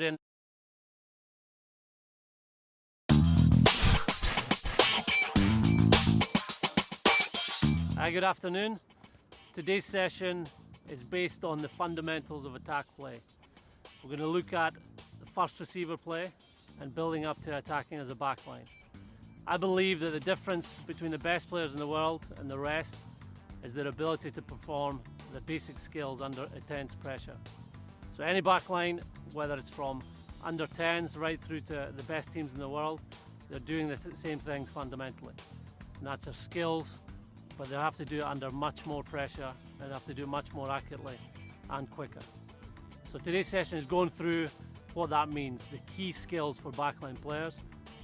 in. Hi, good afternoon. Today's session is based on the fundamentals of attack play. We're going to look at the first receiver play and building up to attacking as a backline. I believe that the difference between the best players in the world and the rest is their ability to perform the basic skills under intense pressure. So any backline, whether it's from under 10s right through to the best teams in the world, they're doing the same things fundamentally. And that's their skills, but they have to do it under much more pressure and they have to do it much more accurately and quicker. So today's session is going through what that means, the key skills for backline players,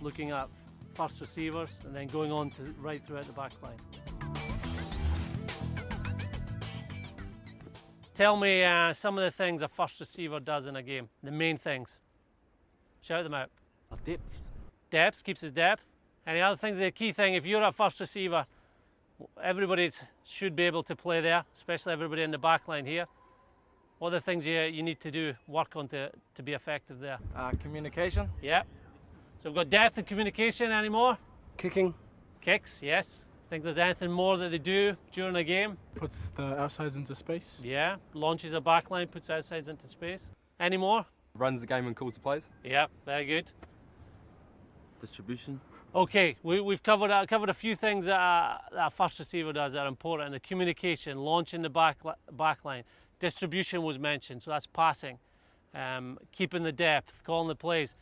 looking at first receivers and then going on to right throughout the backline. Tell me some of the things a first receiver does in a game, the main things. Shout them out. Depth. Depth, keeps his depth. Any other things? The key thing, if you're a first receiver, everybody should be able to play there, especially everybody in the back line here. What are the things you need to do, work on to be effective there? Communication. Yeah. So we've got depth and communication. Any more? Kicking. Kicks, yes. Think there's anything more that they do during a game? Puts the outsides into space. Yeah. Launches a back line, puts outsides into space. Any more? Runs the game and calls the plays. Yeah, very good. Distribution. Okay, we've covered a few things that a first receiver does that are important. The communication, launching the back line. Distribution was mentioned, so that's passing. Keeping the depth, calling the plays.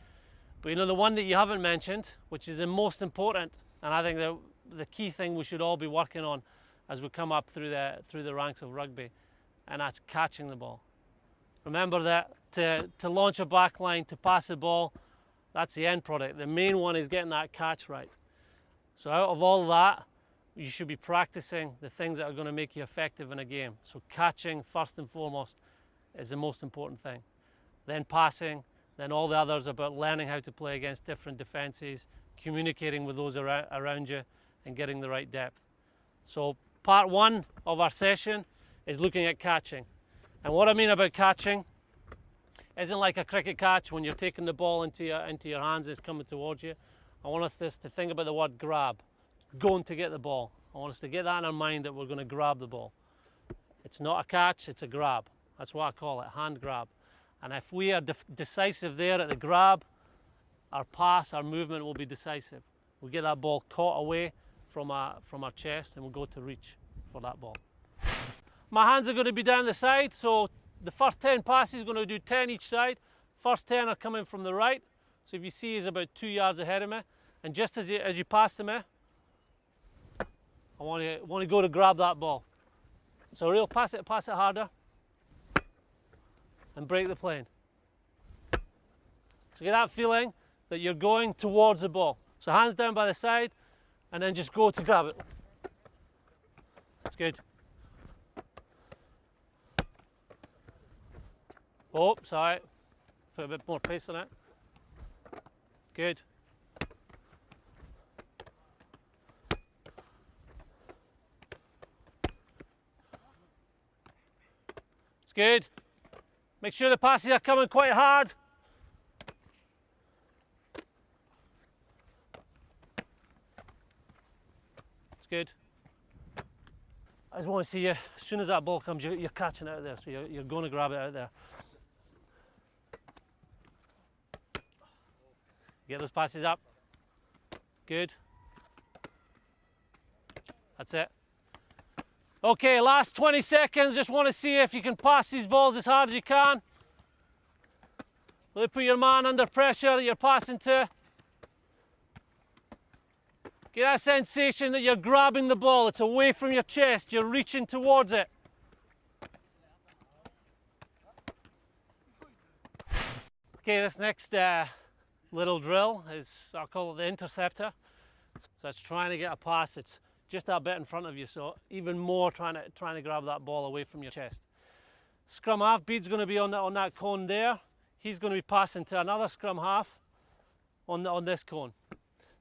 But you know, the one that you haven't mentioned, which is the most important, and I think the key thing we should all be working on as we come up through the ranks of rugby, and that's catching the ball. Remember that to launch a back line, to pass the ball, that's the end product. The main one is getting that catch right. So out of all that, you should be practicing the things that are going to make you effective in a game. So catching, first and foremost, is the most important thing. Then passing, then all the others about learning how to play against different defenses, communicating with those around you, and getting the right depth. So part one of our session is looking at catching. And what I mean about catching isn't like a cricket catch when you're taking the ball into your hands and it's coming towards you. I want us to think about the word grab, going to get the ball. I want us to get that in our mind that we're going to grab the ball. It's not a catch, it's a grab. That's what I call it, hand grab. And if we are decisive there at the grab, our pass, our movement will be decisive. We get that ball caught away from our chest and we'll go to reach for that ball. My hands are going to be down the side, so the first 10 passes are going to do 10 each side. First 10 are coming from the right. So if you see, he's about 2 yards ahead of me. And just as you pass to me, I want to go to grab that ball. So real pass it harder, and break the plane. So get that feeling that you're going towards the ball. So hands down by the side, and then just go to grab it. That's good. Oh, sorry. Put a bit more pace on it. Good. It's good. Make sure the passes are coming quite hard. It's good. I just want to see you, as soon as that ball comes, you're catching it out there. So you're going to grab it out there. Get those passes up. Good. That's it. Okay, last 20 seconds. Just want to see if you can pass these balls as hard as you can. Really put your man under pressure that you're passing to. Get that sensation that you're grabbing the ball. It's away from your chest. You're reaching towards it. Okay, this next little drill is, I'll call it the interceptor. So it's trying to get a pass that's just that bit in front of you, so even more trying to grab that ball away from your chest. Scrum half, Bede's going to be on that cone there. He's going to be passing to another scrum half on this cone.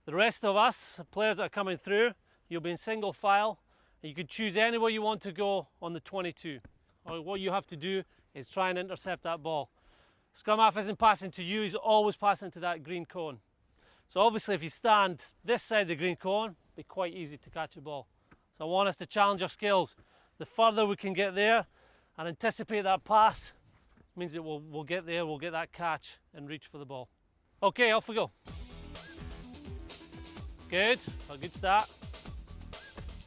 The rest of us, players that are coming through, you'll be in single file. And you could choose anywhere you want to go on the 22. What you have to do is try and intercept that ball. Scrum half isn't passing to you, he's always passing to that green cone. So obviously if you stand this side of the green cone, it'll be quite easy to catch a ball. So I want us to challenge our skills. The further we can get there and anticipate that pass, means that we'll get there, we'll get that catch and reach for the ball. Okay, off we go. Good, a good start.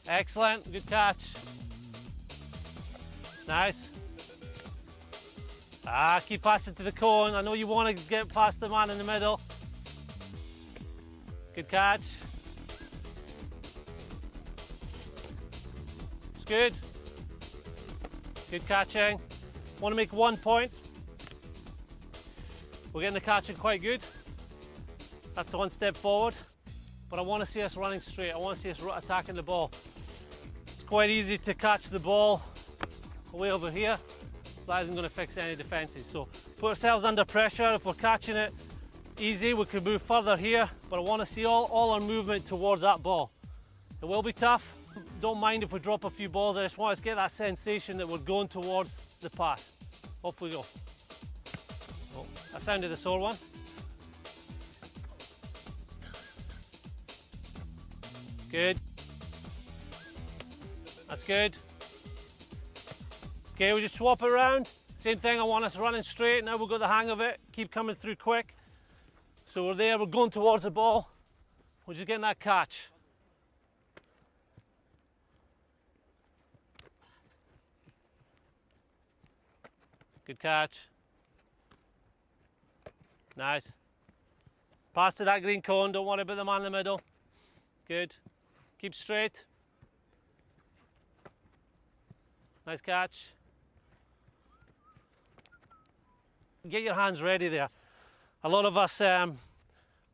Excellent, good catch. Nice. Keep passing to the cone. I know you want to get past the man in the middle. Good catch. It's good. Good catching. Want to make 1 point. We're getting the catching quite good. That's 1 step forward. But I want to see us running straight. I want to see us attacking the ball. It's quite easy to catch the ball away over here. That isn't going to fix any defences. So put ourselves under pressure. If we're catching it easy, we can move further here. But I want to see all our movement towards that ball. It will be tough. Don't mind if we drop a few balls. I just want us to get that sensation that we're going towards the pass. Off we go. Oh, that sounded a sore one. Good. That's good. Okay, we just swap it around. Same thing, I want us running straight. Now we've got the hang of it. Keep coming through quick. So we're there, we're going towards the ball. We're just getting that catch. Good catch. Nice. Pass to that green cone, don't worry about the man in the middle. Good. Keep straight. Nice catch. Get your hands ready there. A lot of us,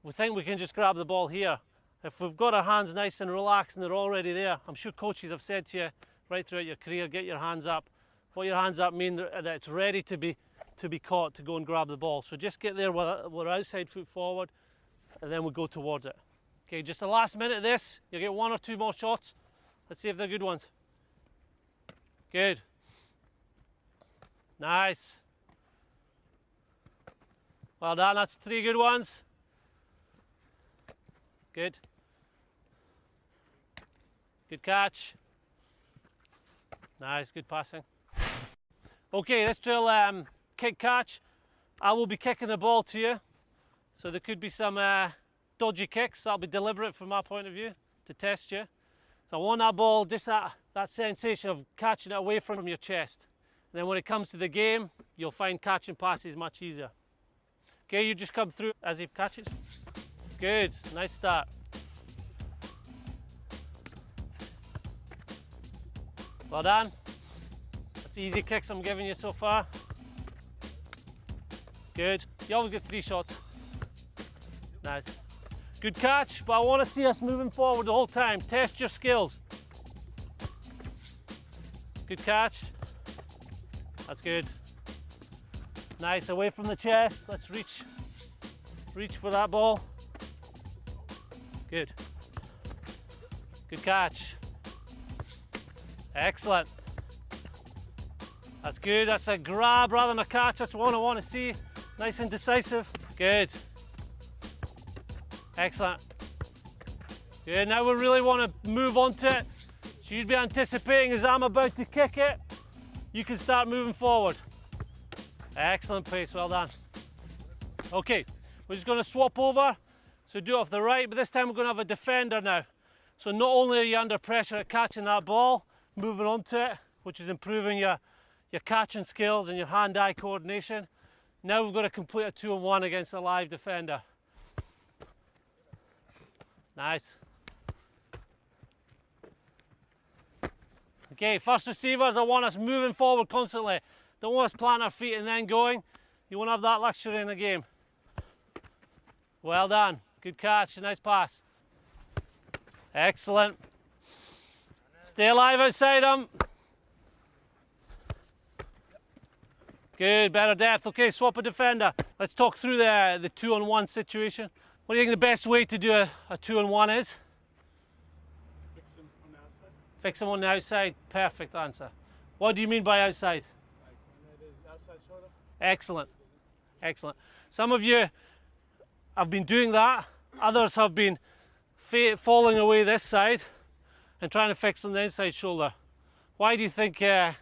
we think we can just grab the ball here. If we've got our hands nice and relaxed and they're already there, I'm sure coaches have said to you right throughout your career, get your hands up. What your hands up mean that it's ready to be caught, to go and grab the ball. So just get there with our outside foot forward and then we'll go towards it. Okay, just the last minute of this, you'll get 1 or 2 more shots. Let's see if they're good ones. Good. Nice. Well done, that's 3 good ones. Good. Good catch. Nice, good passing. Okay, let's drill kick catch. I will be kicking the ball to you. So there could be some dodgy kicks. That'll be deliberate from my point of view to test you. So I want that ball, just that sensation of catching it away from your chest. And then when it comes to the game, you'll find catching passes much easier. Okay, you just come through as he catches. Good, nice start. Well done. That's easy kicks I'm giving you so far. Good. You always get 3 shots. Nice. Good catch, but I want to see us moving forward the whole time. Test your skills. Good catch. That's good. Nice, away from the chest. Let's reach for that ball. Good. Good catch. Excellent. That's good. That's a grab rather than a catch. That's what I want to see. Nice and decisive. Good. Excellent. Good. Now we really want to move on to it. So you'd be anticipating as I'm about to kick it, you can start moving forward. Excellent pace. Well done. Okay, we're just going to swap over. So do it off the right, but this time we're going to have a defender now. So not only are you under pressure at catching that ball, moving on to it, which is improving your catching skills and your hand-eye coordination. Now we've got to complete a 2-on-1 against a live defender. Nice. Okay, first receivers, I want us moving forward constantly. Don't want us planting our feet and then going. You won't have that luxury in the game. Well done. Good catch, nice pass. Excellent. Stay alive outside them. Good, better depth. Okay, swap a defender. Let's talk through the 2-on-1 situation. What do you think the best way to do a 2-on-1 is? Fix them on the outside. Fix them on the outside. Perfect answer. What do you mean by outside? Like when it is outside shoulder. Excellent. Excellent. Some of you have been doing that. Others have been falling away this side and trying to fix on the inside shoulder. Why do you think that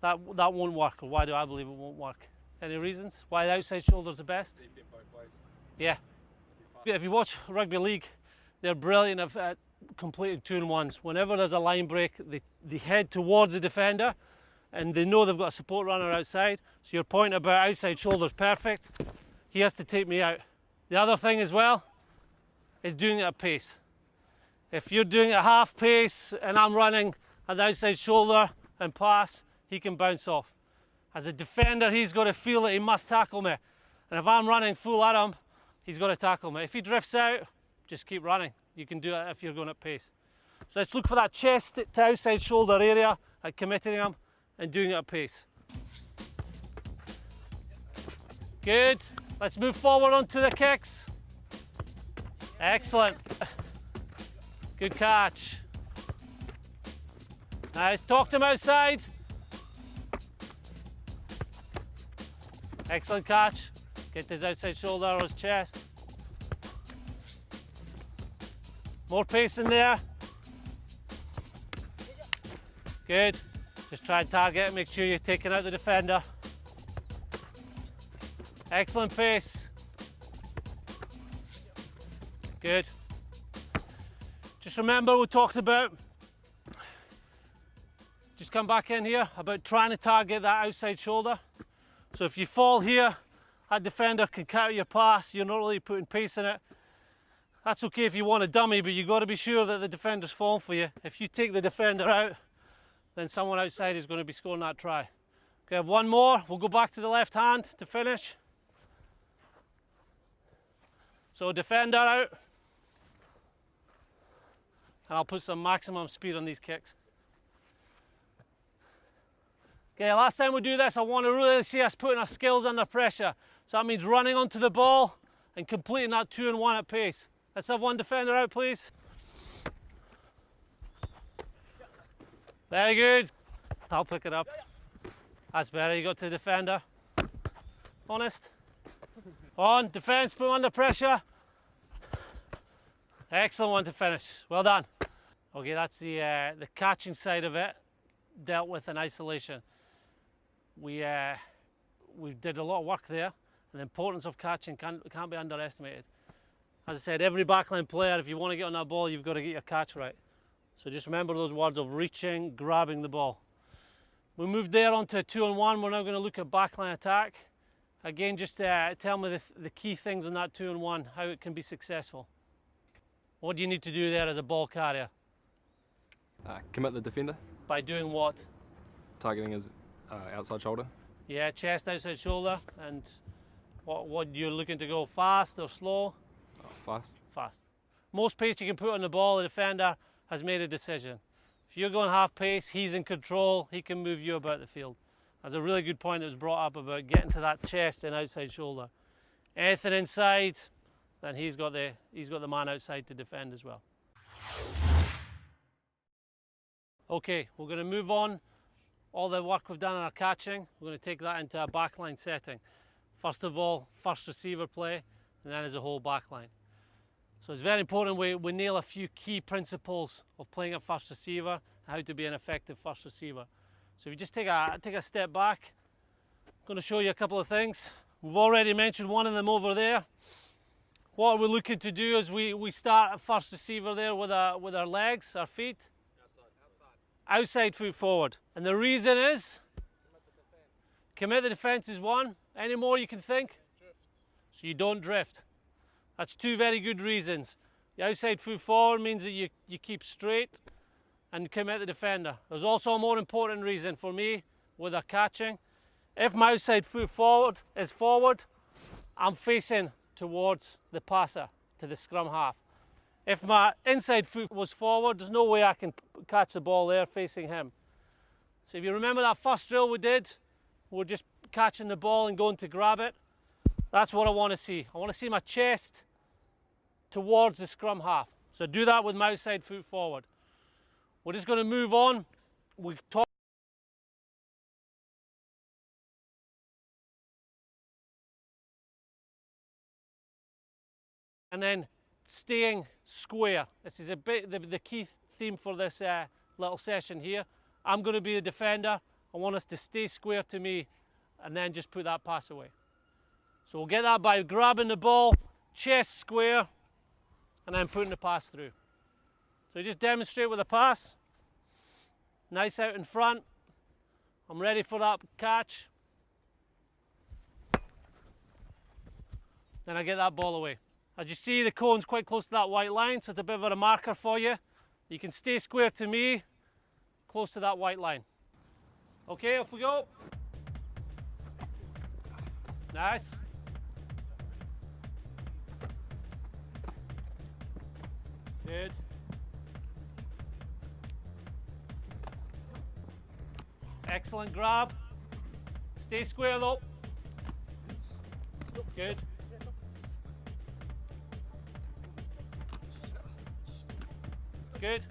won't work, or why do I believe it won't work? Any reasons why the outside shoulder is the best? Yeah. If you watch rugby league, they're brilliant at completing 2-on-1s. Whenever there's a line break, they head towards the defender, and they know they've got a support runner outside. So your point about outside shoulder is perfect. He has to take me out. The other thing as well is doing it at pace. If you're doing it at half pace and I'm running at the outside shoulder and pass, he can bounce off. As a defender, he's got to feel that he must tackle me. And if I'm running full at him, he's got to tackle me. If he drifts out, just keep running. You can do it if you're going at pace. So let's look for that chest to outside shoulder area at committing him and doing it at pace. Good. Let's move forward onto the kicks. Excellent. Good catch. Nice. Talk to him outside. Excellent catch. Get his outside shoulder or his chest. More pace in there. Good. Just try and target it. Make sure you're taking out the defender. Excellent pace. Good. Just remember we talked about, just come back in here, about trying to target that outside shoulder. So if you fall here, that defender can counter your pass. You're not really putting pace in it. That's okay if you want a dummy, but you've got to be sure that the defender's falling for you. If you take the defender out, then someone outside is going to be scoring that try. Okay, I have one more. We'll go back to the left hand to finish. So defender out. And I'll put some maximum speed on these kicks. Okay, last time we do this, I want to really see us putting our skills under pressure. So that means running onto the ball and completing that 2-on-1 at pace. Let's have one defender out, please. Very good. I'll pick it up. That's better. You got to the defender. Honest. On, defense, put him under pressure. Excellent one to finish. Well done. Okay, that's the catching side of it, dealt with in isolation. We did a lot of work there, and the importance of catching can't be underestimated. As I said, every backline player, if you want to get on that ball, you've got to get your catch right. So just remember those words of reaching, grabbing the ball. We moved there onto a 2-on-1. We're now going to look at backline attack. Again, just tell me the key things on that 2-on-1, how it can be successful. What do you need to do there as a ball carrier? Commit the defender. By doing what? Targeting his outside shoulder. Yeah, chest, outside shoulder. And what you're looking to go, fast or slow? Fast. Fast. Most pace you can put on the ball, the defender has made a decision. If you're going half pace, he's in control, he can move you about the field. That's a really good point that was brought up about getting to that chest and outside shoulder. Anything inside, then he's got the man outside to defend as well. Okay, we're going to move on. All the work we've done in our catching, we're going to take that into a backline setting. First of all, first receiver play, and then as a whole backline. So it's very important we nail a few key principles of playing a first receiver, how to be an effective first receiver. So if you just take a step back, I'm going to show you a couple of things. We've already mentioned one of them over there. What we're looking to do is we start at first receiver there with our legs, our feet. Outside foot forward. And the reason is? Commit the defense is one. Any more you can think? So you don't drift. That's two very good reasons. The outside foot forward means that you keep straight and commit the defender. There's also a more important reason for me with our catching. If my outside foot forward is forward, I'm facing towards the passer, to the scrum half. If my inside foot was forward, there's no way I can catch the ball there facing him. So if you remember that first drill we did, we're just catching the ball and going to grab it. That's what I want to see. I want to see my chest towards the scrum half. So do that with my outside foot forward. We're just going to move on. We talk and then staying square. This is a bit the key theme for this little session here. I'm going to be the defender. I want us to stay square to me and then just put that pass away. So we'll get that by grabbing the ball, chest square, and then putting the pass through. So you just demonstrate with a pass. Nice out in front. I'm ready for that catch. Then I get that ball away. As you see, the cone's quite close to that white line, so it's a bit of a marker for you. You can stay square to me, close to that white line. Okay, off we go. Nice. Good. Excellent grab. Stay square though. Good. Good.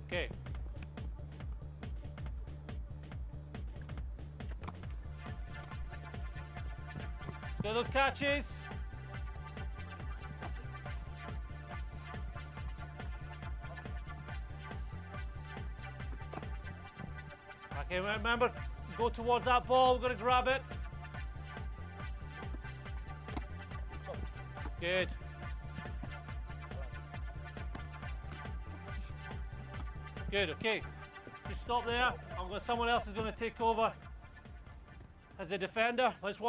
Okay. Let's get those catches. Okay, remember, go towards that ball, we're going to grab it. Good. Good, okay. Just stop there. Someone else is going to take over as a defender. Let's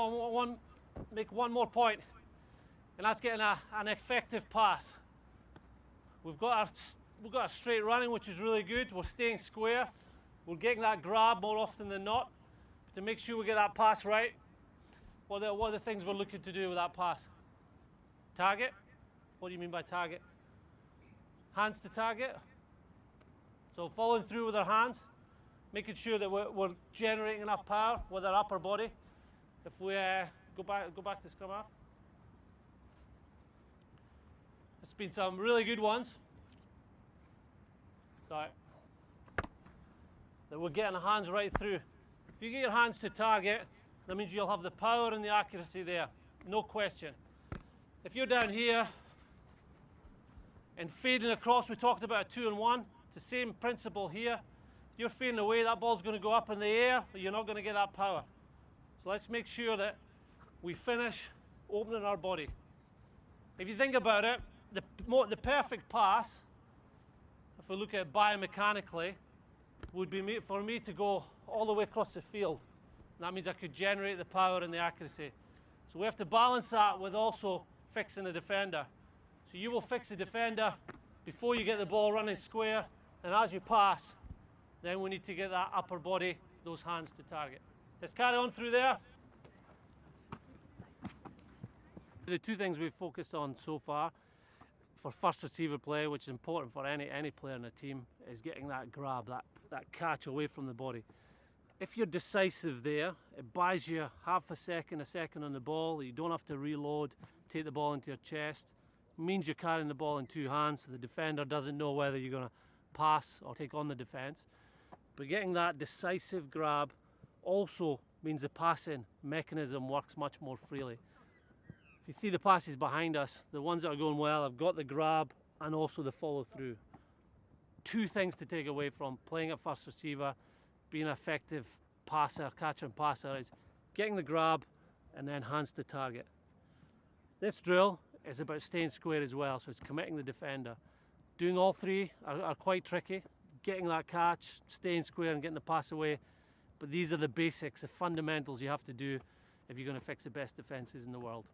make one more point, and that's getting an effective pass. We've got a straight running, which is really good. We're staying square. We're getting that grab more often than not. To make sure we get that pass right, what are the things we're looking to do with that pass? Target? What do you mean by target? Hands to target. So following through with our hands, making sure that we're generating enough power with our upper body. If we go back to scrum half. There's been some really good ones. Sorry. That we're getting the hands right through. If you get your hands to target, that means you'll have the power and the accuracy there, no question. If you're down here and fading across, we talked about a 2-and-1. It's the same principle here. If you're fading away, that ball's going to go up in the air, but you're not going to get that power. So let's make sure that we finish opening our body. If you think about it, the perfect pass, if we look at it biomechanically, would be for me to go all the way across the field. And that means I could generate the power and the accuracy. So we have to balance that with also fixing the defender. So you will fix the defender before you get the ball running square, and as you pass, then we need to get that upper body, those hands to target. Let's carry on through there. The two things we've focused on so far for first receiver play, which is important for any player in the team, is getting that grab, that catch away from the body. If you're decisive there, it buys you half a second on the ball. You don't have to reload, take the ball into your chest. It means you're carrying the ball in two hands, so the defender doesn't know whether you're going to pass or take on the defense. But getting that decisive grab also means the passing mechanism works much more freely. If you see the passes behind us, the ones that are going well have got the grab and also the follow through. Two things to take away from playing at first receiver, being an effective passer, catcher and passer, is getting the grab and then hands to target. This drill is about staying square as well, so it's committing the defender. Doing all three are quite tricky. Getting that catch, staying square and getting the pass away. But these are the basics, the fundamentals you have to do if you're going to fix the best defenses in the world.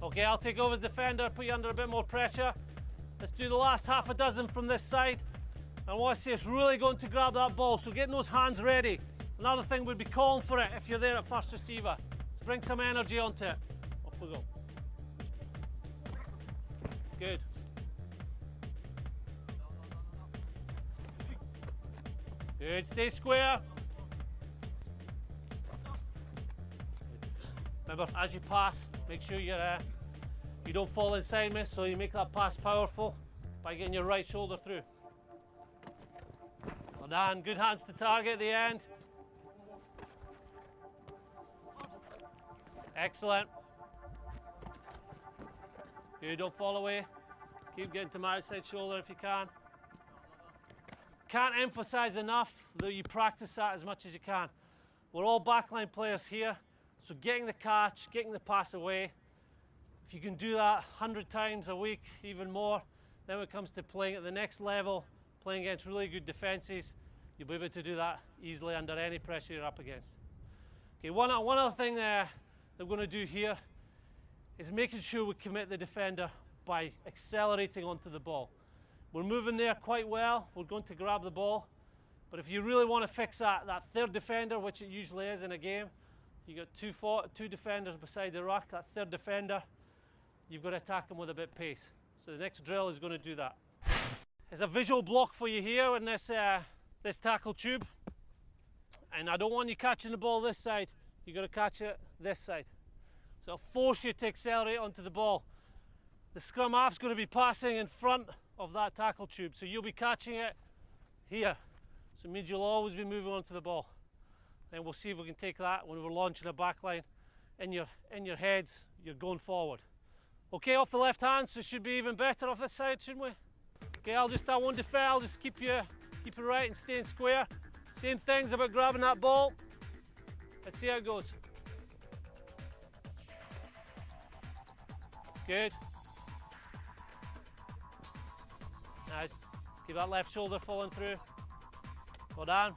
Okay, I'll take over as defender, put you under a bit more pressure. Let's do the last half a dozen from this side. And what I see is really going to grab that ball, so getting those hands ready. Another thing would be calling for it if you're there at first receiver. Let's bring some energy onto it. Off we go. Good. Good, stay square. Remember, as you pass, make sure you're You don't fall inside me, so you make that pass powerful by getting your right shoulder through. Well done, good hands to target at the end. Excellent. You don't fall away. Keep getting to my outside shoulder if you can. Can't emphasize enough that you practice that as much as you can. We're all backline players here, so getting the catch, getting the pass away, if you can do that 100 times a week, even more, then when it comes to playing at the next level, playing against really good defenses, you'll be able to do that easily under any pressure you're up against. Okay, one other thing that we're going to do here is making sure we commit the defender by accelerating onto the ball. We're moving there quite well, we're going to grab the ball, but if you really want to fix that third defender, which it usually is in a game, you got two defenders beside the ruck, that third defender, you've got to attack them with a bit of pace. So the next drill is going to do that. There's a visual block for you here in this tackle tube, and I don't want you catching the ball this side, you've got to catch it this side. So it'll force you to accelerate onto the ball. The scrum half's going to be passing in front of that tackle tube, so you'll be catching it here. So it means you'll always be moving onto the ball. And we'll see if we can take that when we're launching a backline in your heads, you're going forward. Okay, off the left hand, so it should be even better off this side, shouldn't we? Okay, I won't defer, I'll just keep you right and staying square. Same things about grabbing that ball. Let's see how it goes. Good. Nice. Keep that left shoulder falling through. Well done.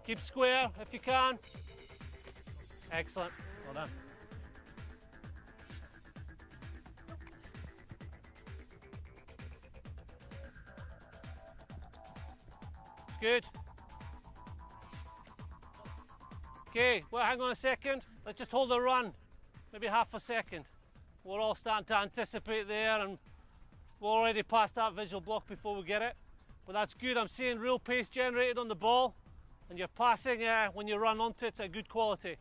Keep square if you can. Excellent. Well done. It's good. Okay, well, hang on a second. Let's just hold the run, maybe half a second. We're all starting to anticipate there, and we're already past that visual block before we get it. But that's good. I'm seeing real pace generated on the ball, and you're passing when you run onto it, it's a good quality.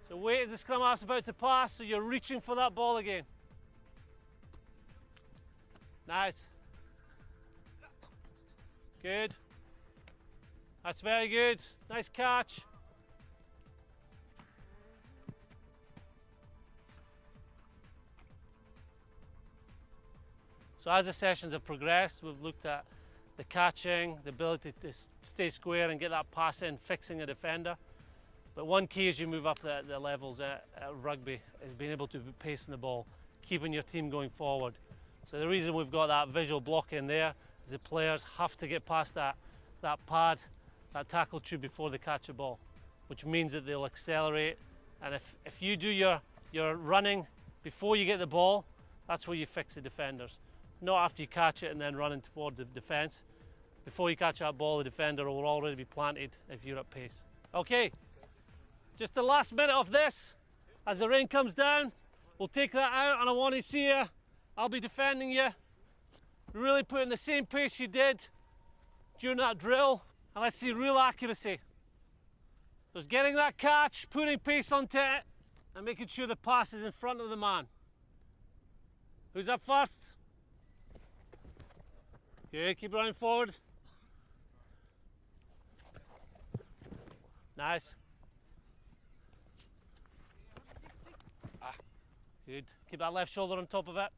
So wait as the scrum half's about to pass, so you're reaching for that ball again. Nice. Good. That's very good. Nice catch. So as the sessions have progressed, we've looked at the catching, the ability to stay square and get that pass in, fixing a defender. But one key as you move up the levels at rugby is being able to be pacing the ball, keeping your team going forward. So the reason we've got that visual block in there is the players have to get past that pad, that tackle tube before they catch a ball, which means that they'll accelerate. And if you do your running before you get the ball, that's where you fix the defenders. Not after you catch it and then running towards the defence. Before you catch that ball, the defender will already be planted if you're at pace. Okay, just the last minute of this. As the rain comes down, we'll take that out, and I want to see you. I'll be defending you. Really put in the same pace you did during that drill, and let's see real accuracy. Just getting that catch, putting pace onto it, and making sure the pass is in front of the man. Who's up first? Okay, keep running forward. Nice. Good. Keep that left shoulder on top of it.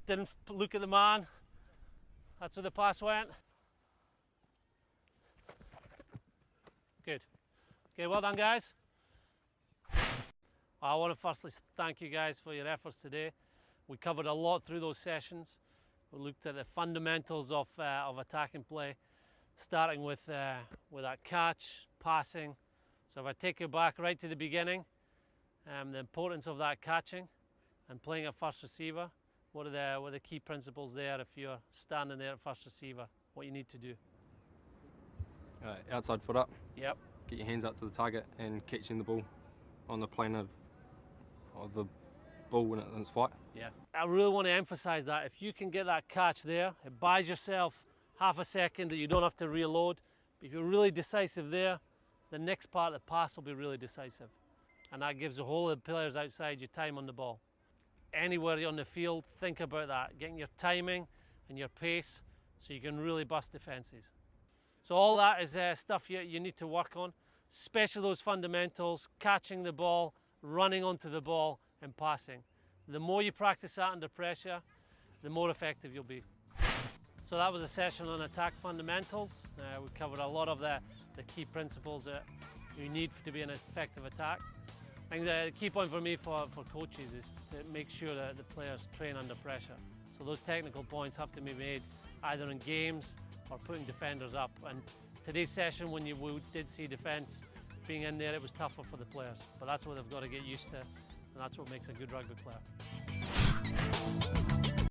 Didn't look at the man. That's where the pass went. Good. Okay, well done, guys. I want to firstly thank you guys for your efforts today. We covered a lot through those sessions. We looked at the fundamentals of attacking play, starting with that catch, passing. So if I take you back right to the beginning, the importance of that catching and playing at first receiver, what are the key principles there if you're standing there at first receiver, what you need to do? Outside foot up. Yep. Get your hands up to the target and catching the ball on the plane of the ball when it's flight. Yeah. I really want to emphasize that. If you can get that catch there, it buys yourself half a second that you don't have to reload. If you're really decisive there, the next part, the pass, will be really decisive. And that gives the whole of the players outside you time on the ball. Anywhere you're on the field, think about that, getting your timing and your pace so you can really bust defences. So all that is stuff you need to work on, especially those fundamentals, catching the ball, running onto the ball and passing. The more you practice that under pressure, the more effective you'll be. So that was a session on attack fundamentals. We covered a lot of the key principles that you need to be an effective attack. I think the key point for me for coaches is to make sure that the players train under pressure. So those technical points have to be made either in games or putting defenders up. And today's session, when we did see defence being in there, it was tougher for the players. But that's what they've got to get used to, and that's what makes a good rugby player.